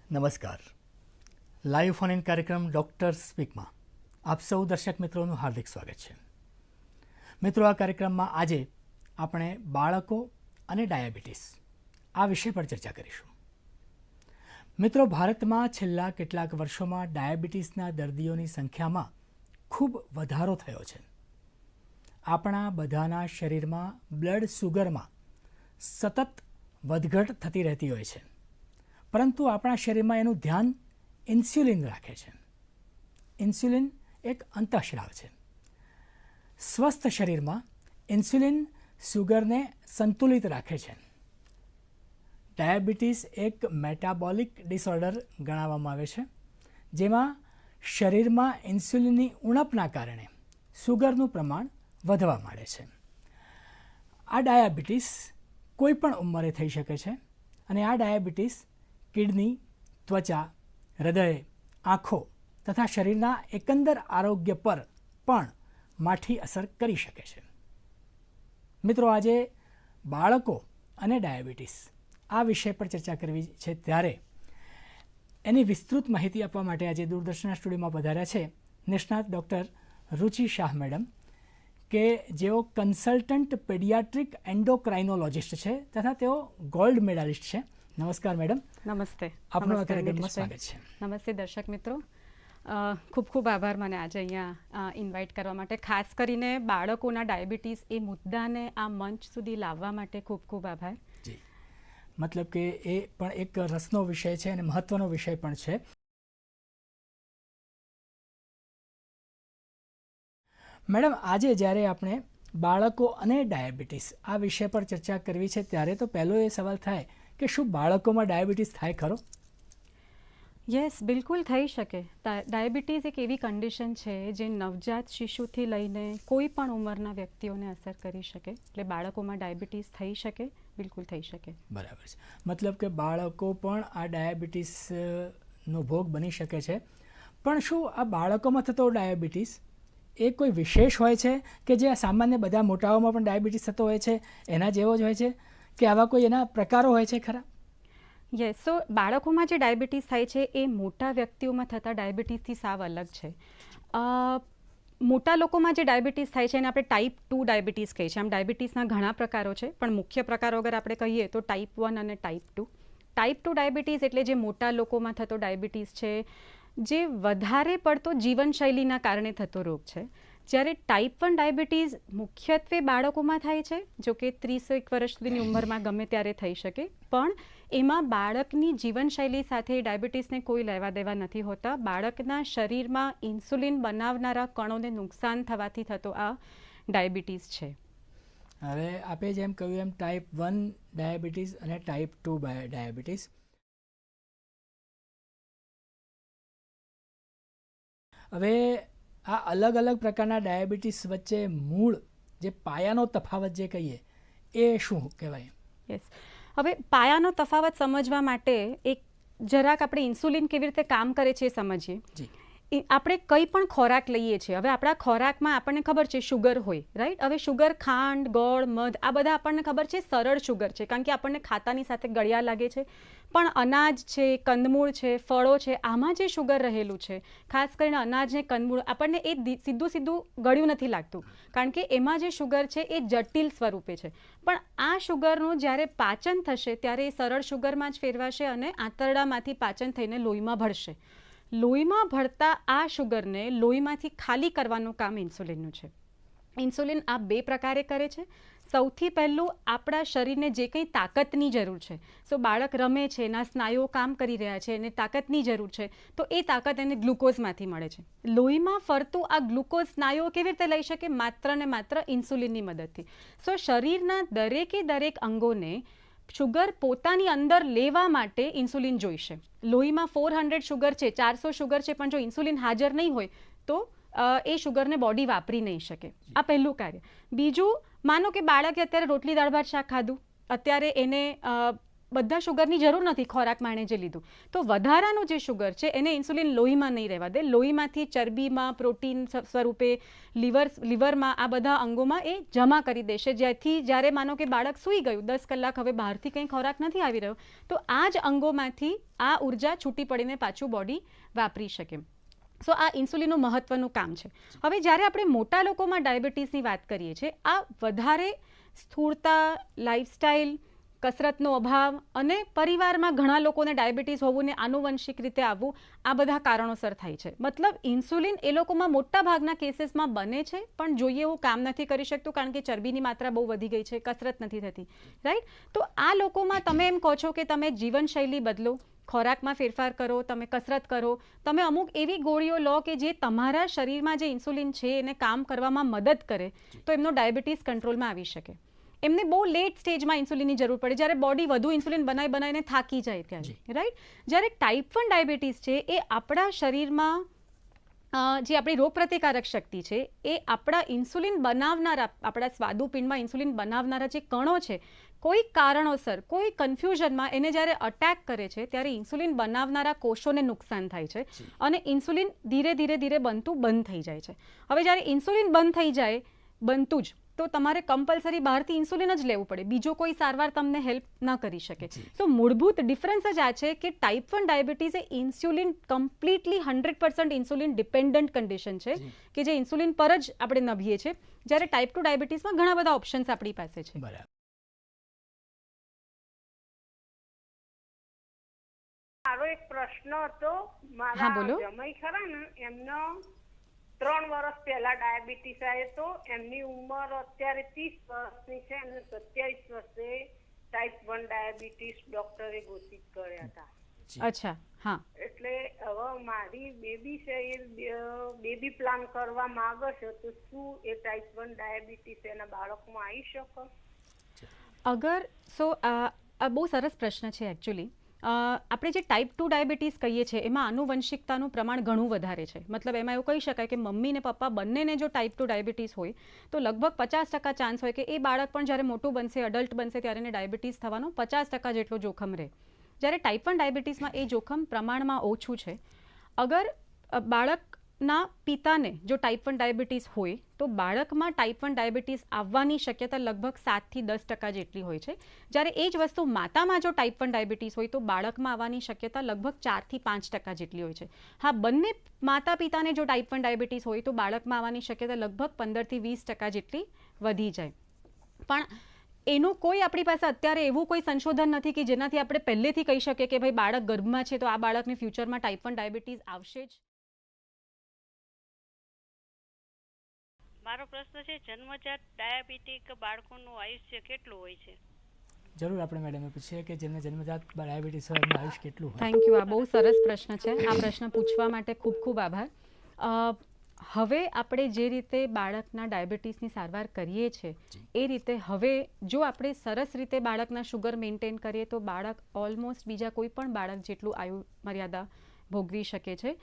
નમસ્કાર. Live phone in કાર્યક્રમ doctor સ્પીકમાં આપ સૌ દર્શક મિત્રોનું હાર્દિક સ્વાગત છે. મિત્રો, આ કાર્યક્રમમાં આજે આપણે બાળકો અને ડાયાબિટીસ આ વિષય પર ચર્ચા કરીશું. મિત્રો, ભારતમાં છેલ્લા કેટલાક વર્ષોમાં ડાયાબિટીસના દર્દીઓની સંખ્યામાં ખૂબ વધારો થયો છે. આપણા બધાના શરીરમાં બ્લડ સુગરમાં સતત વધઘટ થતી રહેતી હોય છે, પરંતુ આપણા શરીરમાં એનું ધ્યાન ઇન્સ્યુલિન રાખે છે. ઇન્સ્યુલિન એક અંતઃસ્રાવ છે. સ્વસ્થ શરીરમાં ઇન્સ્યુલિન સુગરને સંતુલિત રાખે છે. ડાયાબિટીસ એક મેટાબોલિક ડિસઓર્ડર ગણાવવામાં આવે છે, જેમાં શરીરમાં ઇન્સ્યુલિનની ઉણપના કારણે સુગરનું પ્રમાણ વધવા માંડે છે. આ ડાયાબિટીસ કોઈ પણ ઉંમરે થઈ શકે છે અને આ ડાયાબિટીસ કિડની, ત્વચા, હૃદય, આંખો તથા શરીરના એકંદર આરોગ્ય પર પણ માઠી અસર કરી શકે છે. મિત્રો, આજે બાળકો અને ડાયાબિટીસ આ વિષય પર ચર્ચા કરવી છે, ત્યારે એની વિસ્તૃત માહિતી આપવા માટે આજે દૂરદર્શનના સ્ટુડિયોમાં પધાર્યા છે નિષ્ણાત ડૉક્ટર રુચિ શાહ મેડમ, કે જેઓ કન્સલ્ટન્ટ પેડિયાટ્રિક એન્ડોક્રાઇનોલોજિસ્ટ છે તથા તેઓ ગોલ્ડ મેડાલિસ્ટ છે. નમસ્કાર મેડમ. નમસ્તે. આપનું આ કાર્યક્રમમાં સ્વાગત છે. નમસ્તે દર્શક મિત્રો, ખૂબ ખૂબ આભાર મને આજે અહીંયા ઇન્વાઇટ કરવા માટે. ખાસ કરીને બાળકોના ડાયાબિટીસ એ મુદ્દાને આ મંચ સુધી લાવવા માટે ખૂબ ખૂબ આભાર. જી, મતલબ કે એ પણ એક રસનો વિષય છે અને મહત્વનો વિષય પણ છે. મેડમ, આજે જ્યારે આપણે બાળકો અને ડાયાબિટીસ આ વિષય પર ચર્ચા કરવી છે, ત્યારે તો પહેલો એ સવાલ થાય કે શું બાળકોમાં ડાયાબિટીસ થાય ખરો? યસ, બિલકુલ થઈ શકે. ડાયાબિટીસ એક એવી કન્ડિશન છે જે નવજાત શિશુથી લઈને કોઈ પણ ઉંમરના વ્યક્તિઓને અસર કરી શકે. એટલે બાળકોમાં ડાયાબિટીસ થઈ શકે, બિલકુલ થઈ શકે. બરાબર છે. મતલબ કે બાળકો પણ આ ડાયાબિટીસનો ભોગ બની શકે છે. પણ શું આ બાળકોમાં થતો ડાયાબિટીસ એ કોઈ વિશેષ હોય છે કે જે સામાન્ય બધા મોટાઓમાં પણ ડાયાબિટીસ થતો હોય છે એના જેવો જ હોય છે, કે આવા કોઈ એના પ્રકારો હોય છે ખરા? યસ, સો બાળકોમાં જે ડાયાબિટીસ થાય છે એ મોટા વ્યક્તિઓમાં થતા ડાયાબિટીસથી સાવ અલગ છે. મોટા લોકોમાં જે ડાયાબિટીસ થાય છે એને આપણે ટાઈપ 2 ડાયાબિટીસ કહીએ છીએ. આમ ડાયાબિટીસના ઘણા પ્રકારો છે, પણ મુખ્ય પ્રકારો અગર આપણે કહીએ તો ટાઈપ 1 અને ટાઈપ 2. ટાઈપ 2 ડાયાબિટીસ એટલે જે મોટા લોકોમાં થતો ડાયાબિટીસ છે, જે વધારે પડતો જીવનશૈલીના કારણે થતો રોગ છે. જ્યારે ટાઈપ 1 ડાયાબિટીસ મુખ્યત્વે બાળકોમાં થાય છે, જો કે 30 વર્ષ સુધીની ઉંમરમાં ગમે ત્યારે થઈ શકે, પણ એમાં બાળકની જીવનશૈલી સાથે ડાયાબિટીસને કોઈ લેવા દેવા નથી હોતા. બાળકના શરીરમાં ઇન્સ્યુલિન બનાવનારા કણોને નુકસાન થવાથી થતો આ ડાયાબિટીસ છે. હવે આપે જેમ કહ્યું એમ ટાઈપ 1 ડાયાબિટીસ અને ટાઈપ 2 ડાયાબિટીસ, હવે આ અલગ અલગ પ્રકારના ડાયાબિટીસ વચ્ચે મૂળ જે પાયાનો તફાવત જે કહીએ એ શું કહેવાય? યસ, હવે પાયાનો તફાવત સમજવા માટે એક જરાક આપણે ઇન્સ્યુલિન કેવી રીતે કામ કરે છે એ સમજીએ. જી. આપણે કંઈ પણ ખોરાક લઈએ છીએ, હવે આપણા ખોરાકમાં આપણને ખબર છે શુગર હોય, રાઈટ? હવે શુગર, ખાંડ, ગોળ, મધ આ બધા આપણને ખબર છે સરળ શુગર છે, કારણ કે આપણને ખાતાની સાથે ગળ્યા લાગે છે. પણ અનાજ છે, કંદમૂળ છે, ફળો છે, આમાં જે શુગર રહેલું છે, ખાસ કરીને અનાજ ને કંદમૂળ, આપણને એ સીધું ગળ્યું નથી લાગતું, કારણ કે એમાં જે શુગર છે એ જટિલ સ્વરૂપે છે. પણ આ શુગરનું જ્યારે પાચન થશે ત્યારે એ સરળ શુગરમાં જ ફેરવાશે અને આંતરડામાંથી પાચન થઈને લોહીમાં ભળશે. લોહીમાં ભળતા આ શુગરને લોહીમાંથી ખાલી કરવાનું કામ ઇન્સ્યુલિનનું છે. ઇન્સ્યુલિન આ બે પ્રકારે કરે છે. સૌથી પહેલું, આપણા શરીરને જે કંઈ તાકાતની જરૂર છે, સો બાળક રમે છે, એના સ્નાયુઓ કામ કરી રહ્યા છે, એને તાકાતની જરૂર છે, તો એ તાકાત એને ગ્લુકોઝમાંથી મળે છે. લોહીમાં ફરતું આ ગ્લુકોઝ સ્નાયુઓ કેવી રીતે લઈ શકે? માત્ર ને માત્ર ઇન્સ્યુલિનની મદદથી. સો શરીરના દરેકે દરેક અંગોને શુગર પોતાની અંદર લેવા માટે ઇન્સ્યુલિન જોઈશે. લોહીમાં 400 શુગર છે, 400 શુગર છે, પણ જો ઇન્સ્યુલિન હાજર નહીં હોય તો એ શુગરને બોડી વાપરી નહીં શકે. આ પહેલું કાર્ય. બીજું, માનો કે બાળકે અત્યારે રોટલી દાળ ભાત શાક ખાધું, અત્યારે એને બધા શુગરની જરૂર નથી ખોરાકમાં એણે જે લીધું. તો વધારાનું જે શુગર છે એને ઇન્સ્યુલિન લોહીમાં નહીં રહેવા દે, લોહીમાંથી ચરબીમાં, પ્રોટીન સ્વરૂપે, લીવરમાં, આ બધા અંગોમાં એ જમા કરી દેશે, જેથી જ્યારે માનો કે બાળક સૂઈ ગયું, 10 કલાક હવે બહારથી કંઈ ખોરાક નથી આવી રહ્યો, તો આ જ અંગોમાંથી આ ઉર્જા છૂટી પડીને પાછું બોડી વાપરી શકે. સો આ ઇન્સ્યુલિનનું મહત્વનું કામ છે. હવે જ્યારે આપણે મોટા લોકોમાં ડાયાબિટીસની વાત કરીએ છીએ, આ વધારે સ્થૂળતા, લાઇફસ્ટાઇલ, કસરતનો અભાવ અને પરિવારમાં ઘણા લોકોને ડાયાબિટીસ હોવું ને આનુવંશિક રીતે આવવું, આ બધા કારણોસર થાય છે. મતલબ ઇન્સ્યુલિન એ લોકોમાં મોટા ભાગના કેસીસમાં બને છે, પણ જોઈએ એવું કામ નથી કરી શકતું, કારણ કે ચરબીની માત્રા બહુ વધી ગઈ છે, કસરત નથી થતી, રાઈટ. તો આ લોકોમાં તમે એમ કહો છો કે તમે જીવનશૈલી બદલો, ખોરાકમાં ફેરફાર કરો, તમે કસરત કરો, તમે અમુક એવી ગોળીઓ લો કે જે તમારા શરીરમાં જે ઇન્સ્યુલિન છે એને કામ કરવામાં મદદ કરે, તો એમનો ડાયાબિટીસ કંટ્રોલમાં આવી શકે. એમને બહુ લેટ સ્ટેજમાં ઇન્સ્યુલિનની જરૂર પડે, જ્યારે બોડી વધુ ઇન્સ્યુલિન બનાવીને થાકી જાય ત્યારે, રાઈટ. જ્યારે ટાઈપ 1 ડાયાબિટીસ છે એ આપણા શરીરમાં જે આપણી રોગપ્રતિકારક શક્તિ છે એ આપણા ઇન્સ્યુલિન બનાવનારા, આપણા સ્વાદુપિંડમાં ઇન્સ્યુલિન બનાવનારા જે કણો છે, કોઈ કારણોસર, કોઈ કન્ફ્યુઝનમાં એને જ્યારે અટેક કરે છે ત્યારે ઇન્સ્યુલિન બનાવનારા કોષોને નુકસાન થાય છે અને ઇન્સ્યુલિન ધીરે ધીરે ધીરે બનતું બંધ થઈ જાય છે. હવે જ્યારે ઇન્સ્યુલિન બંધ થઈ જાય બનતું જ, તો તમારે કમ્પલસરી બહારથી ઇન્સ્યુલિન જ લેવું પડે, બીજો કોઈ સારવાર તમને હેલ્પ ન કરી શકે. સો મૂળભૂત ડિફરન્સ જ આ છે કે ટાઈપ 1 ડાયાબિટીસ એ insulin completely 100% insulin dependent condition છે કે જે ઇન્સ્યુલિન પર જ આપણે નભીએ છીએ, જ્યારે ટાઈપ 2 ડાયાબિટીસમાં ઘણા બધા ઓપ્શન્સ આપણી પાસે છે. મારો એક પ્રશ્ન હતો. મારા જમાઈ ખરા ને, એમનો 3 વર્ષ પહેલા ડાયાબિટીસ આવ્યો તો. એમની ઉંમર અત્યારે 30 વર્ષની છે અને 27 વર્ષે ટાઈપ 1 ડાયાબિટીસ ડોક્ટરે ઘોષિત કર્યા હતા. અચ્છા, હા. એટલે હવે મારી બેબી છે, એ બેબી પ્લાન કરવા માંગે છે, તો શું એ ટાઈપ 1 ડાયાબિટીસ એના બાળકમાં આવી શકે? અગર આ બહુ સરસ પ્રશ્ન છે એકચ્યુઅલી. આપણે જે ટાઈપ 2 ડાયાબિટીસ કહીએ છીએ એમાં આનુવંશિકતાનું પ્રમાણ ઘણું વધારે છે. મતલબ એમાં એવું કહી શકાય કે મમ્મી ને પપ્પા બંનેને જો ટાઈપ 2 ડાયાબિટીસ હોય તો લગભગ 50% ચાન્સ હોય કે એ બાળક પણ જ્યારે મોટું બનશે, અડલ્ટ બનશે, ત્યારે એને ડાયાબિટીસ થવાનો 50% જેટલો જોખમ રહે. જ્યારે ટાઈપ 1 ડાયાબિટીસમાં એ જોખમ પ્રમાણમાં ઓછું છે. અગર બાળકના પિતાને જો ટાઈપ 1 ડાયાબિટીસ હોય તો બાળકમાં ટાઈપ 1 ડાયાબિટીસ આવવાની શક્યતા લગભગ 7 થી 10% જેટલી હોય છે. જ્યારે એ જ વસ્તુ માતામાં જો ટાઈપ 1 ડાયાબિટીસ હોય તો બાળકમાં આવવાની શક્યતા લગભગ 4 થી 5% જેટલી હોય છે. હા, બંને માતા પિતાને જો ટાઈપ 1 ડાયાબિટીસ હોય તો બાળકમાં આવવાની શક્યતા લગભગ 15 થી 20% જેટલી વધી જાય. પણ એનું કોઈ આપણી પાસે અત્યારે એવું કોઈ સંશોધન નથી કે જેનાથી આપણે પહેલેથી કહી શકીએ કે ભાઈ બાળક ગર્ભમાં છે તો આ બાળકને ફ્યુચરમાં ટાઈપ 1 ડાયાબિટીસ આવશે જ. મારો પ્રશ્ન છે, જન્મજાત ડાયાબિટીક બાળકોનું આયુષ્ય કેટલું હોય છે? જરૂર આપણે મેડમે પૂછીએ કે જેમને જન્મજાત ડાયાબિટીસ હોય એમનું આયુષ્ય કેટલું હોય. Thank you. આ બહુ સરસ પ્રશ્ન છે. આ પ્રશ્ન પૂછવા માટે ખૂબ ખૂબ આભાર. હવે આપણે જે રીતે બાળકના ડાયાબિટીસની સારવાર કરીએ છીએ એ રીતે હવે જો આપણે સરસ રીતે બાળકના શુગર મેન્ટેન કરીએ તો બાળક ઓલમોસ્ટ બીજા કોઈ પણ બાળક જેટલું આયુ મર્યાદા ભોગવી શકે છે.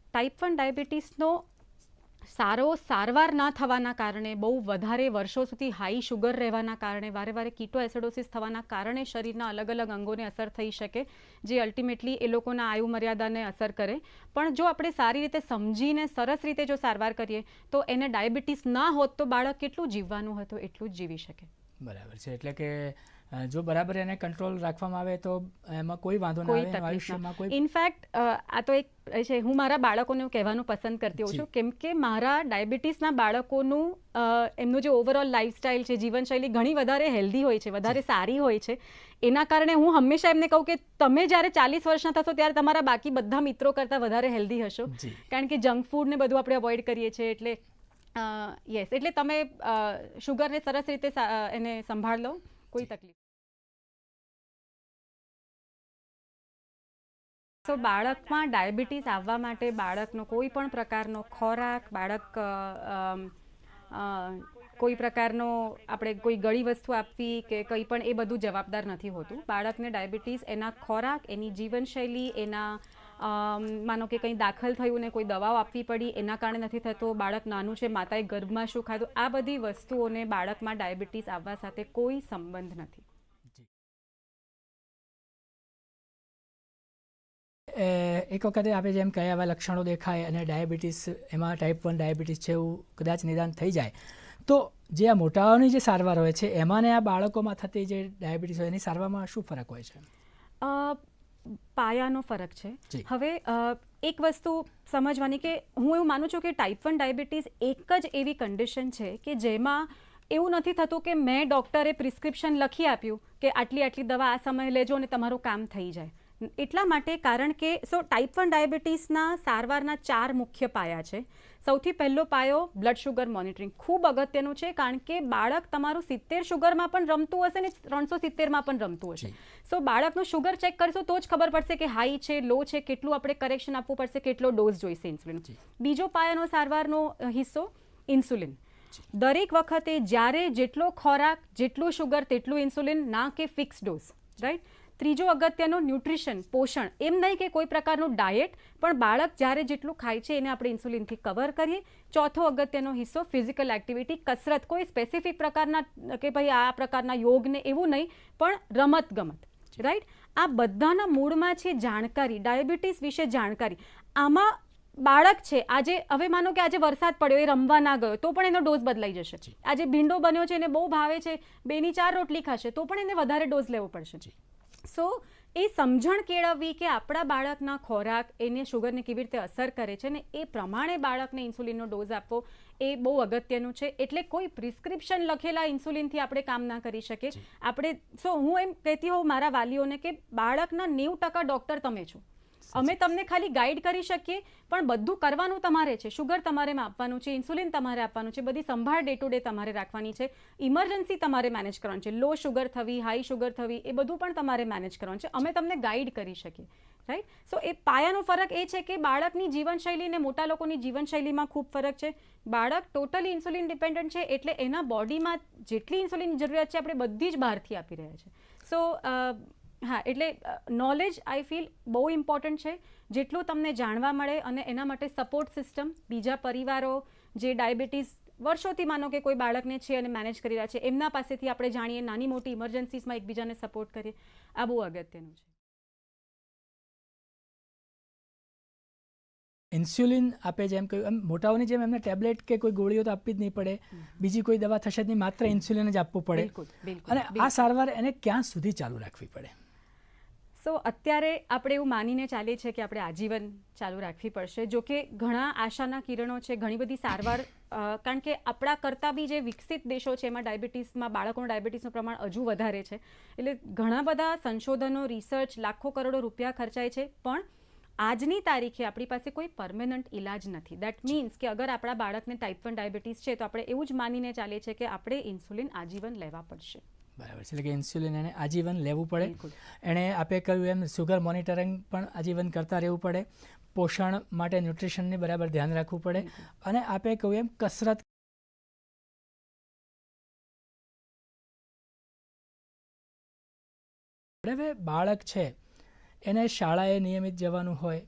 ટાઈપ 1 ડાયાબિટીસનો સારવાર ના થવાના કારણે, બહુ વધારે વર્ષો સુધી હાઈ શુગર રહેવાના કારણે, વારે વારે કીટો એસિડોસિસ થવાના કારણે શરીરના અલગ અલગ અંગોને અસર થઈ શકે, જે અલ્ટિમેટલી એ લોકોના આયુ મર્યાદાને અસર કરે. પણ જો આપણે સારી રીતે સમજીને સરસ રીતે જો સારવાર કરીએ તો એને ડાયાબિટીસ ના હોત તો બાળક કેટલું જીવવાનું હતું એટલું જ જીવી શકે. બરાબર છે. એટલે કે જો બરાબર એને કંટ્રોલ રાખવામાં આવે તો એમાં કોઈ વાંધો ના આવે, આયુષ્યમાં કોઈ. ઇનફેક્ટ આ તો એક છે, હું મારા બાળકોને કહેવાનું પસંદ કરતી હોઉં છું, કેમ કે મારા ડાયાબિટીસના બાળકોનું એમનું જે ઓવરઓલ લાઈફસ્ટાઈલ છે, જીવનશૈલી ઘણી વધારે હેલ્ધી હોય છે, વધારે સારી હોય છે. એના કારણે હું હંમેશા એમને કહું કે તમે જ્યારે 40 વર્ષના થશો ત્યારે તમારા બાકી બધા મિત્રો કરતાં વધારે હેલ્ધી હશો, કારણ કે જંક ફૂડ ને બધું આપણે અવોઇડ કરીએ છીએ. એટલે યસ, એટલે તમે શુગરને સરસ રીતે એને સંભાળ લો, કોઈ તકલીફ. તો બાળકમાં ડાયાબિટીસ આવવા માટે બાળકનો કોઈ પણ પ્રકારનો ખોરાક, બાળક કોઈ પ્રકારનો આપણે કોઈ ગળી વસ્તુ આપવી કે કંઈ પણ, એ બધું જવાબદાર નથી હોતું. બાળકને ડાયાબિટીસ એના ખોરાક, એની જીવનશૈલી, એના માનો કે કંઈ દાખલ થયું ને કોઈ દવાઓ આપવી પડી એના કારણે નથી થતો, બાળક નાનું છે, માતાએ ગર્ભમાં શું ખાધું, આ બધી વસ્તુઓને બાળકમાં ડાયાબિટીસ આવવા સાથે કોઈ સંબંધ નથી. એક વખતે આપણે જેમ કયા આવા લક્ષણો દેખાય અને ડાયાબિટીસ એમાં ટાઈપ 1 ડાયાબિટીસ છે એવું કદાચ નિદાન થઈ જાય તો જે આ મોટાઓની જે સારવાર હોય છે એમાં ને આ બાળકોમાં થતી જે ડાયાબિટીસ હોય એની સારવારમાં શું ફરક હોય છે? પાયાનો ફરક છે. હવે એક વસ્તુ સમજવાની કે હું એવું માનું છું કે ટાઈપ 1 ડાયાબિટીસ એક જ એવી કન્ડિશન છે કે જેમાં એવું નથી થતું કે મેં ડૉક્ટરે પ્રિસ્ક્રિપ્શન લખી આપ્યું કે આટલી દવા આ સમયે લેજો અને તમારું કામ થઈ જાય. એટલા માટે કારણ કે ટાઈપ 1 ડાયાબિટીસના સારવારના 4 મુખ્ય પાયા છે. સૌથી પહેલો પાયો બ્લડ શુગર મોનિટરિંગ ખૂબ અગત્યનું છે કારણ કે બાળક તમારું 70 શુગરમાં પણ રમતું હશે ને 370માં પણ રમતું હશે. બાળકનું શુગર ચેક કરશો તો જ ખબર પડશે કે હાઈ છે, લો છે, કેટલું આપણે કરેક્શન આપવું પડશે, કેટલો ડોઝ જોઈશે ઇન્સ્યુલિન. બીજો પાયાનો સારવારનો હિસ્સો ઇન્સ્યુલિન. દરેક વખતે જ્યારે જેટલો ખોરાક, જેટલું શુગર તેટલું ઇન્સ્યુલિન, ના કે ફિક્સ ડોઝ, રાઈટ. ત્રીજો અગત્યનો ન્યુટ્રિશન, પોષણ. એમ નહીં કે કોઈ પ્રકારનું ડાયટ, પણ બાળક જ્યારે જેટલું ખાય છે એને આપણે ઇન્સ્યુલિનથી કવર કરીએ. ચોથો અગત્યનો હિસ્સો ફિઝિકલ એક્ટિવિટી, કસરત. કોઈ સ્પેસિફિક પ્રકારના કે ભાઈ આ પ્રકારના યોગને એવું નહીં, પણ રમત ગમત, રાઈટ. આ બધાના મૂળમાં છે જાણકારી, ડાયાબિટીસ વિશે જાણકારી. આમાં બાળક છે આજે, હવે માનો કે આજે વરસાદ પડ્યો, એ રમવા ના ગયો તો પણ એનો ડોઝ બદલાઈ જશે. આજે ભીંડો બન્યો છે એને બહુ ભાવે છે, 2 ની 4 રોટલી ખાશે તો પણ એને વધારે ડોઝ લેવો પડશે. એ સમજણ કેળવવી કે આપણા બાળકના ખોરાક એને શુગરને કેવી રીતે અસર કરે છે ને એ પ્રમાણે બાળકને ઇન્સ્યુલિનનો ડોઝ આપવો એ બહુ અગત્યનું છે. એટલે કોઈ પ્રિસ્ક્રિપ્શન લખેલા ઇન્સ્યુલિનથી આપણે કામ ના કરી શકીએ. આપણે હું એમ કહેતી હોઉં મારા વાલીઓને કે બાળકના 90% ડૉક્ટર તમે છો. અમે તમને ખાલી ગાઈડ કરી શકીએ, પણ બધું કરવાનું તમારે છે. શુગર તમારે માપવાનું છે, ઇન્સ્યુલિન તમારે આપવાનું છે, બધી સંભાળ ડે ટુ ડે તમારે રાખવાની છે, ઇમરજન્સી તમારે મેનેજ કરવાની છે, લો શુગર થવી, હાઈ શુગર થવી, એ બધું પણ તમારે મેનેજ કરવાનું છે. અમે તમને ગાઈડ કરી શકીએ, રાઈટ. એ પાયાનો ફરક એ છે કે બાળકની જીવનશૈલી અને મોટા લોકોની જીવનશૈલીમાં ખૂબ ફરક છે. બાળક ટોટલી ઇન્સ્યુલિન ડિપેન્ડન્ટ છે, એટલે એના બોડીમાં જેટલી ઇન્સ્યુલિનની જરૂરિયાત છે આપણે બધી જ બહારથી આપી રહ્યા છે. હા, એટલે નોલેજ આઈ ફીલ બહુ ઇમ્પોર્ટન્ટ છે. જેટલું તમને જાણવા મળે અને એના માટે સપોર્ટ સિસ્ટમ, બીજા પરિવારો જે ડાયાબિટીસ વર્ષોથી માનો કે કોઈ બાળકને છે અને મેનેજ કરી રહ્યા છે એમના પાસેથી આપણે જાણીએ, નાની મોટી ઇમરજન્સીસમાં એકબીજાને સપોર્ટ કરીએ, આ બહુ અગત્યનું છે. ઇન્સ્યુલિન આપે જેમ કહ્યું એમ મોટાઓની જેમ એમને ટેબ્લેટ કે કોઈ ગોળીઓ તો આપવી જ નહીં પડે, બીજી કોઈ દવા થશે જ નહીં, માત્ર ઇન્સ્યુલિન જ આપવું પડે. અને આ સારવાર એને ક્યાં સુધી ચાલુ રાખવી પડે? અત્યારે આપણે એવું માનીને ચાલીએ છીએ કે આપણે આજીવન ચાલુ રાખવી પડશે. જો કે ઘણા આશાના કિરણો છે, ઘણી બધી સારવાર, કારણ કે આપણા કરતાં બી જે વિકસિત દેશો છે એમાં ડાયાબિટીસમાં બાળકોનું ડાયાબિટીસનું પ્રમાણ હજુ વધારે છે. એટલે ઘણા બધા સંશોધનો, રિસર્ચ, લાખો કરોડો રૂપિયા ખર્ચાય છે, પણ આજની તારીખે આપણી પાસે કોઈ પરમેનન્ટ ઇલાજ નથી. દેટ મીન્સ કે અગર આપણા બાળકને ટાઈપ 1 ડાયાબિટીસ છે તો આપણે એવું જ માનીને ચાલીએ છીએ કે આપણે ઇન્સ્યુલિન આજીવન લેવા પડશે. બરાબર છે, એટલે કે ઇન્સ્યુલિન એને આજીવન લેવું પડે. એણે આપે કહ્યું એમ શુગર મોનિટરિંગ પણ આજીવન કરતા રહેવું પડે, પોષણ માટે ન્યુટ્રિશનની બરાબર ધ્યાન રાખવું પડે, અને આપે કહ્યું એમ કસરત. હવે બાળક છે એને શાળાએ નિયમિત જવાનું હોય,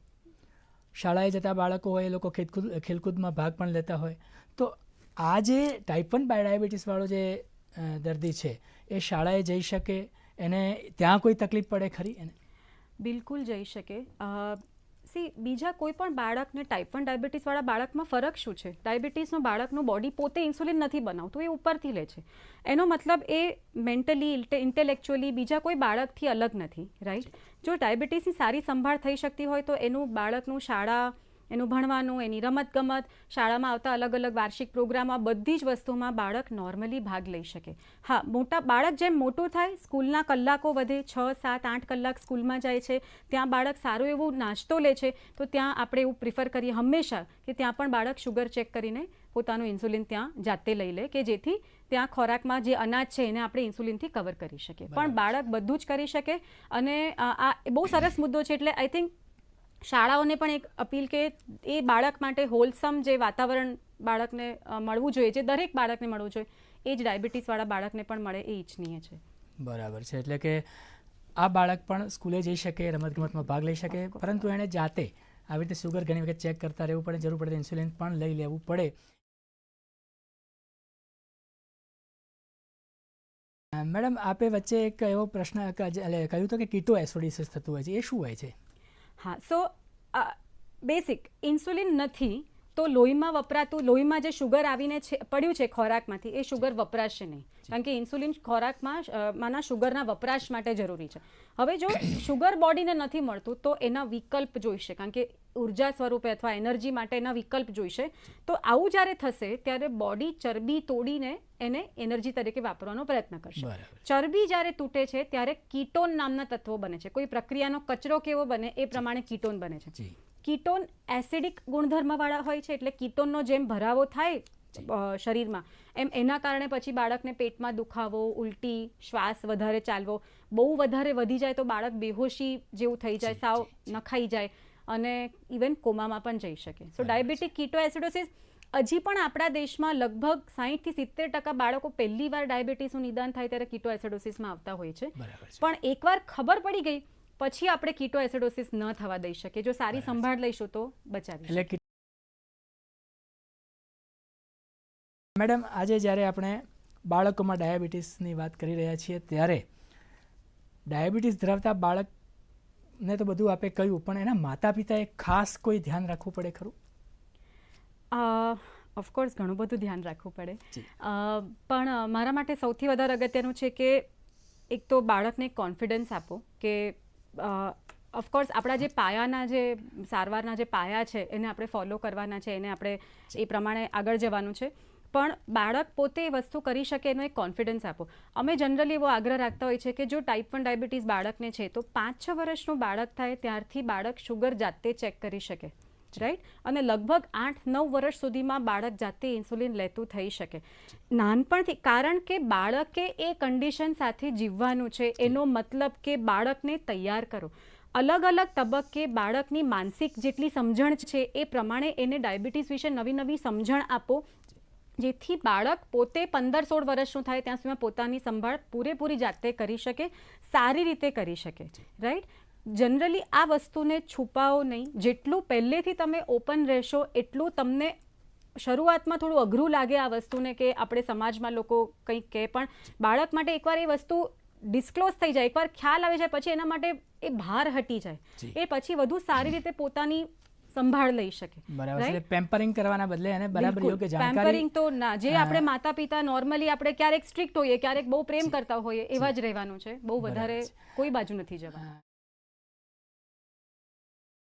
શાળાએ જતા બાળકો હોય એ લોકો ખેલકૂદમાં ભાગ પણ લેતા હોય, તો આ જે ટાઈપ 1 ડાયાબિટીસવાળો જે દર્દી છે એ શાળાએ જઈ શકે? એને ત્યાં કોઈ તકલીફ પડે ખરી? એને બિલકુલ જઈ શકે. બીજા કોઈ પણ બાળકને ટાઈપ 1 ડાયાબિટીસવાળા બાળકમાં ફરક શું છે? ડાયાબિટીસનું બાળકનું બોડી પોતે ઇન્સ્યુલિન નથી બનાવતું, એ ઉપરથી લે છે. એનો મતલબ એ મેન્ટલી, ઇન્ટેલેક્ચ્યુઅલી બીજા કોઈ બાળકથી અલગ નથી, રાઈટ. જો ડાયાબિટીસની સારી સંભાળ થઈ શકતી હોય તો એનું બાળકનું શાળા, એનું ભણવાનું, એની રમતગમત, શાળામાં આવતા અલગ અલગ વાર્ષિક પ્રોગ્રામ, આ બધી જ વસ્તુમાં બાળક નોર્મલી ભાગ લઈ શકે. હા, મોટા બાળક જેમ મોટું થાય, સ્કૂલના કલાકો વધે, 6, 7, 8 કલાક સ્કૂલમાં જાય છે, ત્યાં બાળક સારું એવું નાસ્તો લે છે, તો ત્યાં આપણે એવું પ્રિફર કરીએ હંમેશા કે ત્યાં પણ બાળક શુગર ચેક કરીને પોતાનું ઇન્સ્યુલિન ત્યાં જાતે લઈ લે, કે જેથી ત્યાં ખોરાકમાં જે અનાજ છે એને આપણે ઇન્સ્યુલિનથી કવર કરી શકીએ. પણ બાળક બધું જ કરી શકે. અને આ બહુ સરસ મુદ્દો છે. એટલે આઈ થિંક શાળાઓને પણ એક અપીલ કે એ બાળક માટે હોલસમ જે વાતાવરણ બાળકને મળવું જોઈએ, જે દરેક બાળકને મળવું જોઈએ, એ જ ડાયાબિટીસવાળા બાળકને પણ મળે, એ ઈચ્છનીય છે. બરાબર છે. એટલે કે આ બાળક પણ સ્કૂલે જઈ શકે, રમતગમતમાં ભાગ લઈ શકે, પરંતુ એણે જાતે આવી રીતે શુગર ઘણી વખત ચેક કરતા રહેવું પડે, જરૂર પડે ઇન્સ્યુલિન પણ લઈ લેવું પડે. મેડમ, આપે વચ્ચે એક એવો પ્રશ્ન કહ્યું હતો કે કીટો એસિડિટીસ થતું હોય છે, એ શું હોય છે? હા, સો બેસિક ઇન્સ્યુલિન નથી તો લોહીમાં જે શુગર આવીને પડ્યું છે ખોરાકમાંથી એ શુગર વપરાશે નહીં, કારણ કે ઇન્સ્યુલિન ખોરાકમાં શુગરના વપરાશ માટે જરૂરી છે. હવે જો શુગર બોડીને નથી મળતું તો એના વિકલ્પ જોઈશે, કારણ કે ઉર્જા સ્વરૂપે અથવા એનર્જી માટે એના વિકલ્પ જોઈશે. તો આવું જ્યારે થશે ત્યારે બોડી ચરબી તોડીને એને એનર્જી તરીકે વાપરવાનો પ્રયત્ન કરશે. ચરબી જ્યારે તૂટે છે ત્યારે કીટોન નામના તત્વો બને છે. કોઈ પ્રક્રિયાનો કચરો કેવો બને એ પ્રમાણે કીટોન બને છે. કીટોન એસિડિક ગુણધર્મવાળા હોય છે, એટલે કીટોનનો જેમ ભરાવો થાય શરીરમાં એમ એના કારણે પછી બાળકને પેટમાં દુખાવો, ઉલટી, શ્વાસ વધારે ચાલવો, બહુ વધારે વધી જાય તો બાળક બેહોશી જેવું થઈ જાય, સાવ નખાઈ જાય અને ઇવન કોમામાં પણ જઈ શકે. સો ડાયાબિટીક કીટોએસિડોસિસ હજી પણ આપણા દેશમાં લગભગ 60 થી 70% બાળકો પહેલી વાર ડાયાબિટીસનું નિદાન થાય ત્યારે કીટોએસિડોસિસમાં આવતા હોય છે. પણ એકવાર ખબર પડી ગઈ પછી આપણે કીટોએસિડોસિસ ન થવા દઈ શકીએ. જો સારી સંભાળ લઈશું તો બચાવી શકીએ. મેડમ, આજે જ્યારે આપણે બાળકોમાં ડાયાબિટીસની વાત કરી રહ્યા છીએ ત્યારે ડાયાબિટીસ ધરાવતા બાળકને તો બધું આપે કહ્યું, પણ એના માતા પિતાએ ખાસ કોઈ ધ્યાન રાખવું પડે ખરું? ઓફકોર્સ ઘણું બધું ધ્યાન રાખવું પડે, પણ મારા માટે સૌથી વધારે અગત્યનું છે કે એક તો બાળકને કોન્ફિડન્સ આપો કે ઓફકોર્સ આપણા જે પાયાના જે સારવારના જે પાયા છે એને આપણે ફોલો કરવાના છે, એને આપણે એ પ્રમાણે આગળ જવાનું છે, પણ બાળક પોતે એ વસ્તુ કરી શકે એનો એક કોન્ફિડન્સ આપો. અમે જનરલી એવો આગ્રહ રાખતા હોય છે કે જો ટાઈપ 1 ડાયાબિટીસ બાળકને છે તો 5-6 વર્ષનું બાળક થાય ત્યારથી બાળક શુગર જાતે ચેક કરી શકે, રાઈટ? અને લગભગ 8-9 વર્ષ સુધીમાં બાળક જાતે ઇન્સ્યુલિન લેતું થઈ શકે નાનપણથી, કારણ કે બાળકે એ કન્ડિશન સાથે જીવવાનું છે. એનો મતલબ કે બાળકને તૈયાર કરો. અલગ અલગ તબક્કે બાળકની માનસિક જેટલી સમજણ છે એ પ્રમાણે એને ડાયાબિટીસ વિશે નવી સમજણ આપો, જેથી બાળક પોતે 15-16 વર્ષનું થાય ત્યાં સુધીમાં પોતાની સંભાળ પૂરેપૂરી જાતે કરી શકે, સારી રીતે કરી શકે, રાઈટ? જનરલી આ વસ્તુને છુપાવો નહીં. જેટલું પહેલેથી તમે ઓપન રહેશો એટલું તમને શરૂઆતમાં થોડું અઘરું લાગે આ વસ્તુને કે આપણે સમાજમાં લોકો કંઈક કહે, પણ બાળક માટે એકવાર એ વસ્તુ ડિસ્ક્લોઝ થઈ જાય, એકવાર ખ્યાલ આવી જાય પછી એના માટે એ ભાર હટી જાય, એ પછી વધુ સારી રીતે પોતાની સંભાળ લઈ શકે. બરાબર. પેમ્પરિંગ કરવાના બદલે એને બરાબર યોગ્ય જાણકારી. પેમ્પરિંગ તો ના, જે આપણે માતા પિતા નોર્મલી આપણે ક્યારેક સ્ટ્રિક્ટ હોઈએ, ક્યારેક બહુ પ્રેમ કરતા હોઈએ એવા જ રહેવાનું છે, બહુ વધારે કોઈ બાજુ નથી જવાનું.